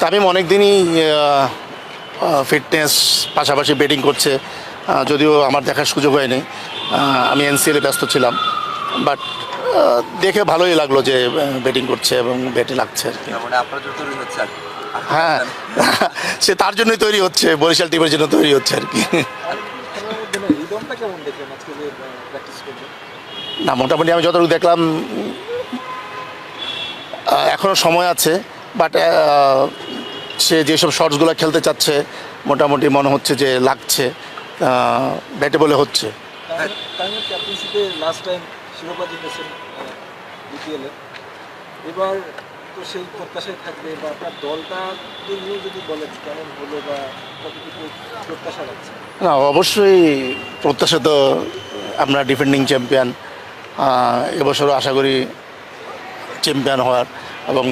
তামিম অনেক দিনই ফিটনেস পাশাপাশি ব্যাটিং করছে, যদিও আমার দেখার সুযোগ হয়নি, আমি এনসিএলে ব্যস্ত ছিলাম। বাট দেখে ভালোই লাগলো যে ব্যাটিং করছে এবং ব্যাটে লাগছে আর কি। হ্যাঁ, সে তার জন্যই তৈরি হচ্ছে, বরিশাল টিমের জন্য তৈরি হচ্ছে আর কি। না, মোটামুটি আমি যতটুকু দেখলাম এখনও সময় আছে, বাট সে যেসব শটসগুলো খেলতে চাচ্ছে মোটামুটি মনে হচ্ছে যে লাগছে, ব্যাটে বলে হচ্ছে। এবার তো সেই প্রত্যাশায় থাকবে, বা আপনার দলটা নিয়ে যদি বলেন কেমন হলো বা কতটুকু প্রত্যাশা রাখছে? না, অবশ্যই প্রত্যাশা তো, আমরা ডিফেন্ডিং চ্যাম্পিয়ন, এবছরও আশা করি চ্যাম্পিয়ন হওয়ার। এবং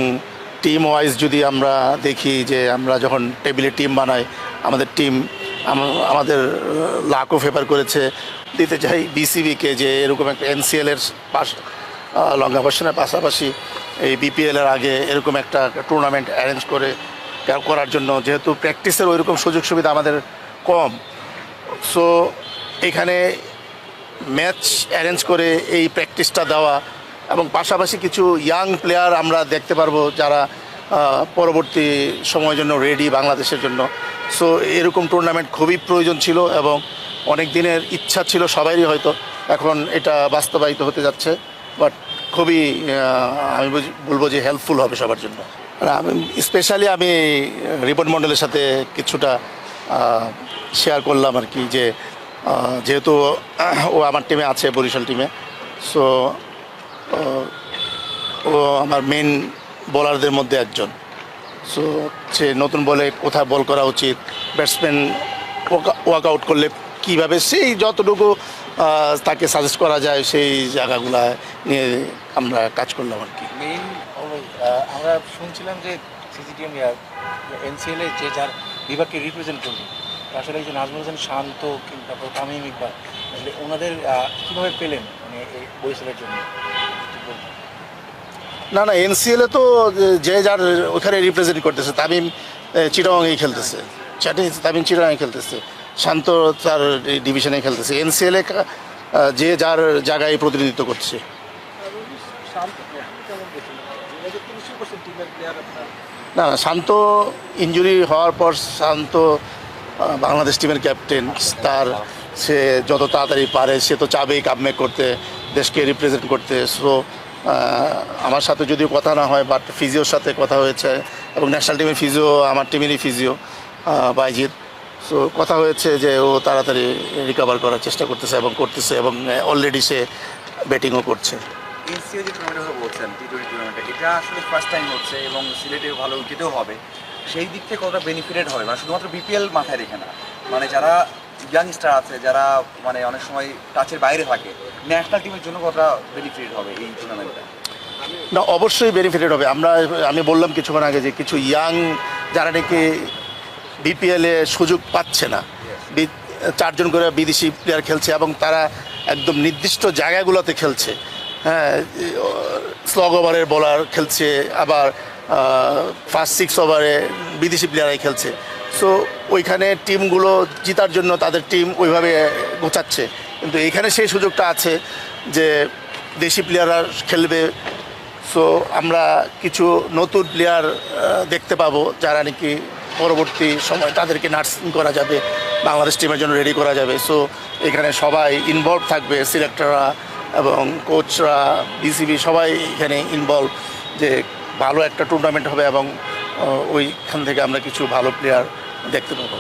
টিম ওয়াইজ যদি আমরা দেখি যে আমরা যখন টেবিলে টিম বানাই, আমাদের টিম আমাদের লাকও ফেভার করেছে। দিতে চাই বিসিবিকে যে এরকম একটা এনসিএলের লঙ্ঘাবর্ষণের পাশাপাশি এই বিপিএলের আগে এরকম একটা টুর্নামেন্ট অ্যারেঞ্জ করার জন্য, যেহেতু প্র্যাকটিসের ওইরকম সুযোগ সুবিধা আমাদের কম, সো এখানে ম্যাচ অ্যারেঞ্জ করে এই প্র্যাকটিসটা দেওয়া এবং পাশাপাশি কিছু ইয়াং প্লেয়ার আমরা দেখতে পারবো যারা পরবর্তী সময়ের জন্য রেডি বাংলাদেশের জন্য। সো এরকম টুর্নামেন্ট খুবই প্রয়োজন ছিল এবং অনেক দিনের ইচ্ছা ছিল সবারই, হয়তো এখন এটা বাস্তবায়িত হতে যাচ্ছে। বাট খুবই আমি বলবো যে হেল্পফুল হবে সবার জন্য। আমি স্পেশালি রিপন মণ্ডলের সাথে কিছুটা শেয়ার করলাম আর কি, যে যেহেতু ও আমার টিমে আছে, বরিশাল টিমে, সো ও আমার মেন বোলারদের মধ্যে একজন। সো সে নতুন বলে কোথায় বল করা উচিত, ব্যাটসম্যান ওয়ার্ক আউট করলে কীভাবে, সেই যতটুকু তাকে সাজেস্ট করা যায় সেই জায়গাগুলো নিয়ে আমরা কাজ করলাম আর কি। মেইন আমরা শুনছিলাম যে সিসিটিএম এনসিএলে যে যার বিভাগকে রিপ্রেজেন্ট করবে, আসলে এই যে নাজমুল হোসেন শান্ত কিংবা তামিম ইকবাল, আসলে ওনাদের কীভাবে পেলেন মানে এই বরিশালের জন্য? না, এনসিএলে তো যে যার ওখানে রিপ্রেজেন্ট করতেছে। তামিম চিটাগংয়েই খেলতেছে, তামিম চিটাগংয়ে খেলতেছে, শান্ত তার ডিভিশনে খেলতেছে। এনসিএলে যে যার জায়গায় প্রতিনিধিত্ব করছে। না, শান্ত ইনজুরি হওয়ার পর শান্ত বাংলাদেশ টিমের ক্যাপ্টেন, সে যত তাড়াতাড়ি পারে সে তো চাবেই কামব্যাক করতে, দেশকে রিপ্রেজেন্ট করতে। সো আমার সাথে যদিও কথা না হয়, বাট ফিজিওর সাথে কথা হয়েছে এবং ন্যাশনাল টিমের ফিজিও আমার টিমেরই ফিজিও বাইজিৎ। সো কথা হয়েছে যে ও তাড়াতাড়ি রিকভার করার চেষ্টা করতেছে এবং অলরেডি সে ব্যাটিংও করছে। এনসিএ যে টুর্নামেন্টের কথা বলছেন, টি-20 টুর্নামেন্টে, এটা আসলে ফার্স্ট টাইম হচ্ছে এবং সিলেটে ভালো উইকেটেও হবে। সেই দিক থেকে কতটা বেনিফিটেড হবে, মানে শুধুমাত্র বিপিএল মাথায় রেখে না, মানে যারা ইয়াংস্টার আছে, যারা মানে অনেক সময় টাচের বাইরে থাকে, ন্যাশনাল টিমের জন্য কতটা বেনিফিটেড হবে এই টুর্নামেন্টটা? না, অবশ্যই বেনিফিটেড হবে। আমি বললাম কিছুক্ষণ আগে যে কিছু ইয়াং যারা নাকি বিপিএলে সুযোগ পাচ্ছে না, 4 জন করে বিদেশি প্লেয়ার খেলছে এবং তারা একদম নির্দিষ্ট জায়গাগুলোতে খেলছে। হ্যাঁ, স্লগ ওভারের বোলার খেলছে, আবার ফার্স্ট 6 ওভারে বিদেশি প্লেয়ারাই খেলছে। সো ওইখানে টিমগুলো জেতার জন্য তাদের টিম ওইভাবে গোছাচ্ছে, কিন্তু এইখানে সেই সুযোগটা আছে যে দেশি প্লেয়াররা খেলবে। সো আমরা কিছু নতুন প্লেয়ার দেখতে পাবো যারা নাকি পরবর্তী সময় তাদেরকে নার্সিং করা যাবে, বাংলাদেশ টিমের জন্য রেডি করা যাবে। সো এখানে সবাই ইনভলভ থাকবে, সিলেক্টররা এবং কোচরা, বিসিবি সবাই এখানে ইনভলভ, যে ভালো একটা টুর্নামেন্ট হবে এবং ওইখান থেকে আমরা কিছু ভালো প্লেয়ার দেখতে পাবো।